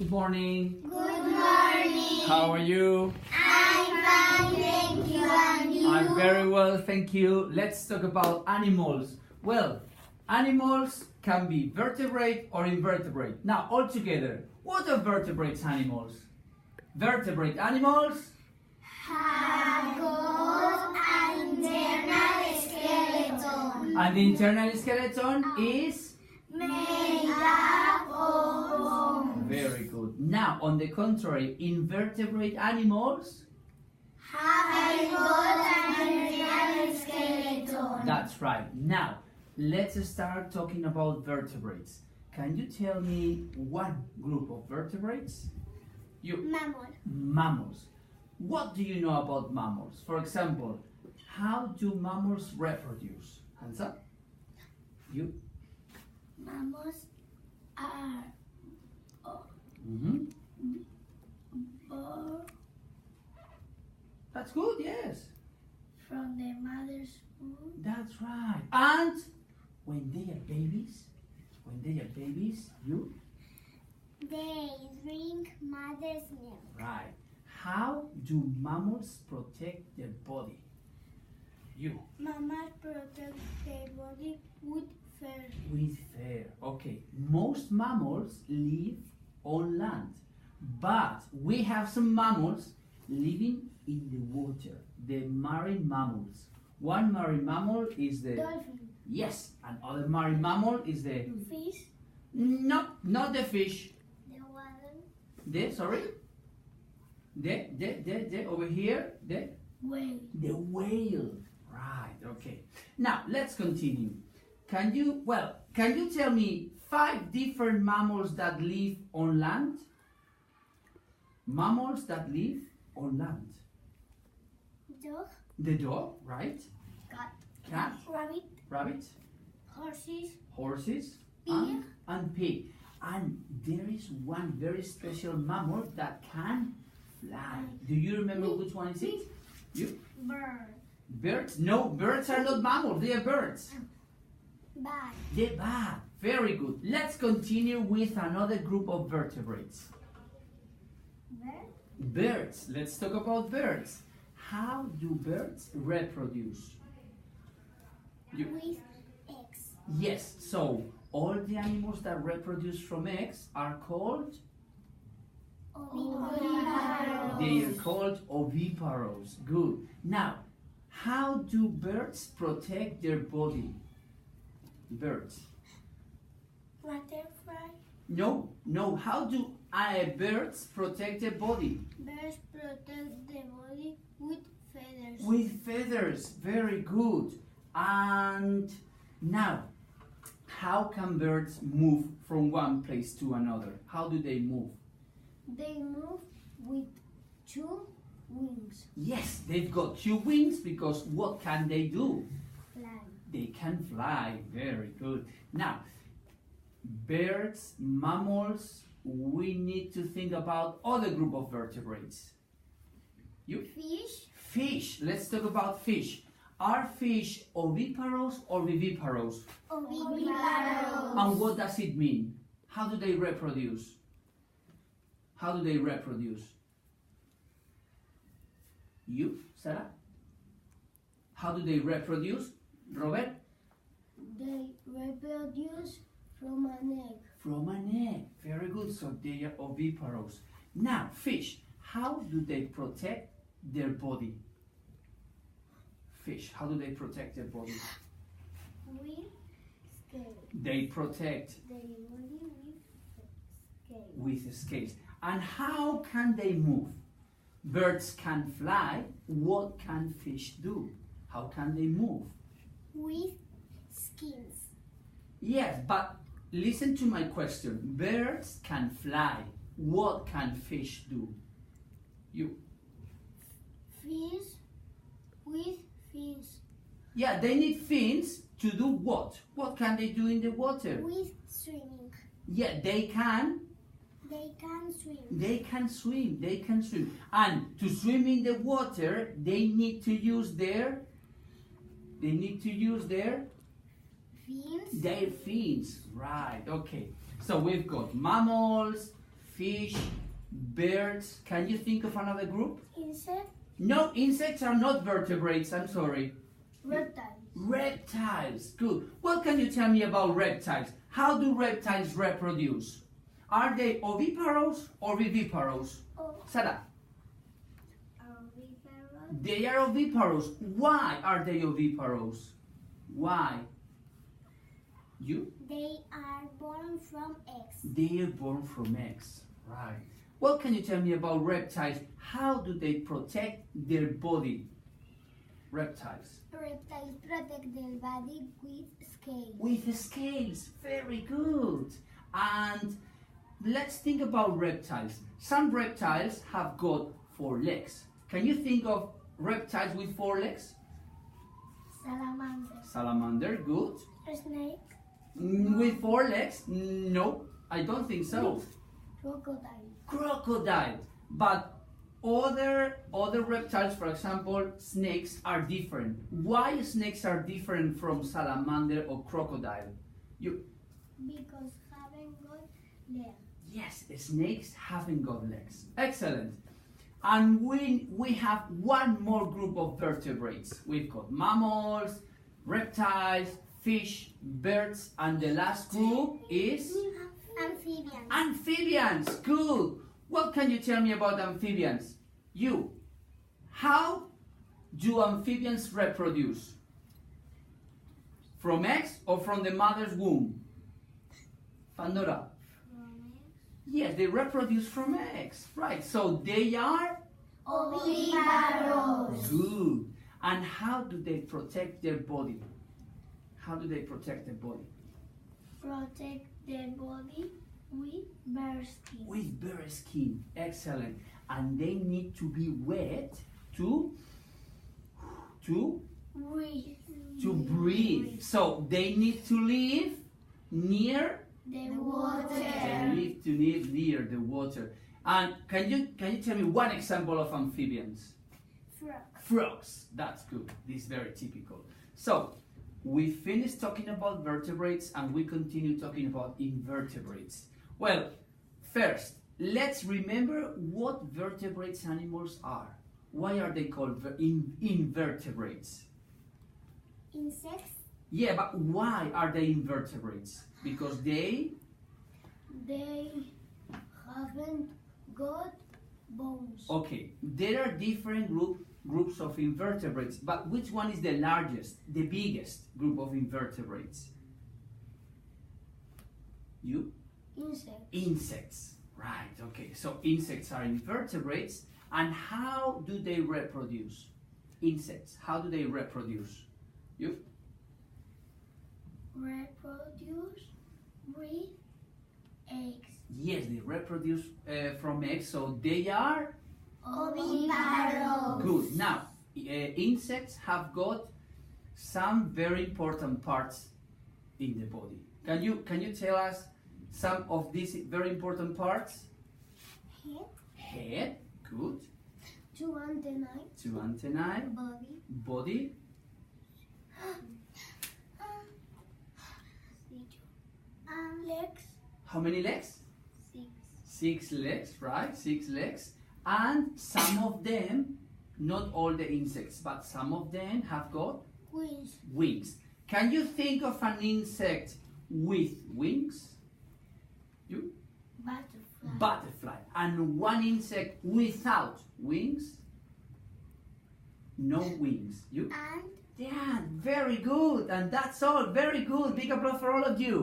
Good morning. Good morning. How are you? I'm fine, thank you. And you? I'm very well, thank you. Let's talk about animals. Well, animals can be vertebrate or invertebrate. Now, all together, what are vertebrate animals? Vertebrate animals Have got an internal skeleton and the internal skeleton is made up of bones. very good. Now, on the contrary, invertebrate animals, Have got an internal skeleton. that's right. Now, let's start talking about vertebrates. Can you tell me one group of vertebrates? You. Mammal. Mammals. What do you know about mammals? For example, how do mammals reproduce? Hands up. You. Mammals are Mm-hmm. born That's good, yes. from their mother's womb. That's right. And when they are babies, you. They drink mother's milk. Right. How do mammals protect their body? You. Mammals protect their body with fur. With fur. Okay. Most mammals live on land, but we have some mammals living in the water. The marine mammals. One marine mammal is the Dolphin. yes, another marine mammal is the Fish. no, not the fish. The water. The over here the Whale. whale. Right. Okay. Now let's continue. Can you tell me 5 different mammals that live on land? Mammals that live on land. Dog. The dog, right? Cat. Cat, Rabbit. rabbit, Horses. horses, Pig. and pig. And there is one very special mammal that can fly. Do you remember which one is it? You? Bird. Birds? No, birds are not mammals. They are birds. Bat. The bat. Very good. Let's continue with another group of vertebrates. Bird. Birds. Let's talk about birds. How do birds reproduce? You. With eggs. Yes, so all the animals that reproduce from eggs are called? Oviparous. They are called oviparous. Good. Now, how do birds protect their body? Birds. Butterfly. No. How do birds protect their body? Birds protect the body with feathers. With feathers. Very good. And now, how can birds move from one place to another? How do they move? They move with 2 wings. Yes, they've got 2 wings because what can they do? Fly. They can fly. Very good. Now, birds, mammals, we need to think about other group of vertebrates. You? Fish. Fish. Let's talk about fish. Are fish oviparous or viviparous? Oviparous. And what does it mean? How do they reproduce? How do they reproduce? You, Sarah? How do they reproduce? Robert? They reproduce from an egg. From an egg. Very good. So they are oviparous. Now, fish. How do they protect their body? Fish. How do they protect their body? With scales. They protect Their body with scales. with scales. And how can they move? Birds can fly. What can fish do? How can they move? With skins. Yes, but listen to my question. Birds can fly. What can fish do? You. Fish with fins. Yeah, they need fins to do what? What can they do in the water? With swimming. Yeah, they can. They can swim. They can swim. They can swim. And to swim in the water, they need to use their. They need to use their Fins. fins. Right. Okay. So we've got mammals, fish, birds. Can you think of another group? Insect. No, insects are not vertebrates, I'm sorry. Reptiles. Reptiles, good. What can you tell me about reptiles? How do reptiles reproduce? Are they oviparous or viviparous? Oh. Sarah, Oviparous. they are oviparous. Why are they oviparous? Why? You? They are born from eggs. They are born from eggs. Right. What can you tell me about reptiles? How do they protect their body? Reptiles. Reptiles protect their body with scales. With scales. Very good. And let's think about reptiles. Some reptiles have got 4 legs. Can you think of reptiles with 4 legs? Salamander. Salamander, good. A snake. With 4 legs? No, I don't think so. Crocodile. Crocodile. But other reptiles, for example, snakes are different. Why snakes are different from salamander or crocodile? You Because haven't got legs. Yes, snakes haven't got legs. Excellent. And we have one more group of vertebrates. We've got mammals, reptiles, fish, birds, and the last group is Amphibians. amphibians. Good. What can you tell me about amphibians? You. How do amphibians reproduce? From eggs or from the mother's womb? Pandora. Yes, they reproduce from eggs. Right. So they are Oviparous. good. And how do they protect their body? How do they protect their body? Protect their body with bear skin. With bare skin. Excellent. And they need to be wet to Breathe. breathe. So they need to live near The water. they need to live near the water. And can you tell me one example of amphibians? Frog. Frogs. That's good. This is very typical. So we finished talking about vertebrates and we continue talking about invertebrates. Well, first, let's remember what vertebrates animals are. Why are they called invertebrates? Insects. Yeah, but why are they invertebrates? Because they haven't got bones. okay, there are different groups of invertebrates, but which one is the largest, the biggest group of invertebrates? You? Insects. Insects. Right, okay. So insects are invertebrates. And how do they reproduce? Insects, how do they reproduce? You? Reproduce with eggs. Yes, they reproduce from eggs, so they are Oviparous. good. Now, insects have got some very important parts in the body. Can you tell us some of these very important parts? Head. Head, good. 2 antennae. 2 antennae. Body. Body. Legs. How many legs? 6. 6 legs, right? 6 legs. And some of them, not all the insects, but some of them have got Wings. wings. Can you think of an insect with wings? You? Butterfly. Butterfly. And one insect without wings? No wings. You? And Yeah, very good. And that's all. Very good. Big applause for all of you.